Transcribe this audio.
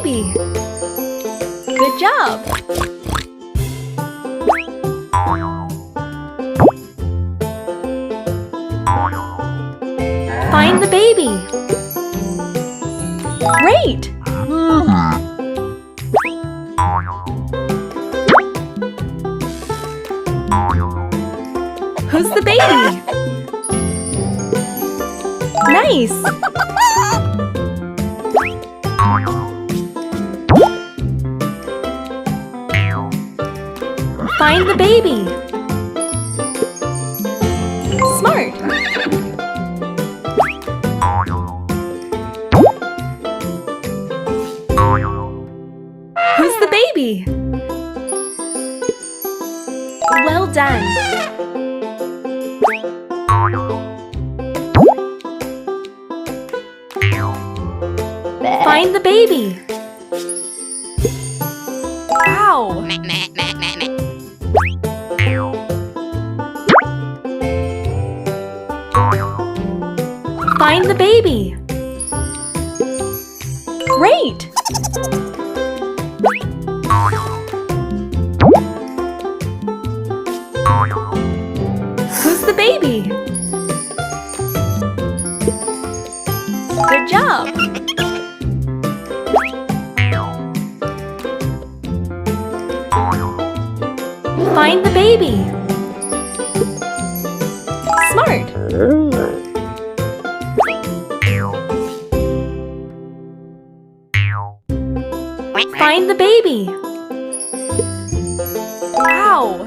baby. Good job. Find the baby. Great. Who's the baby? Nice. Find the baby. Smart. Who's the baby? Well done. Find the baby. Wow. Find the baby. Great. Who's the baby? Good job. Find the baby. Smart. Find the baby. Wow.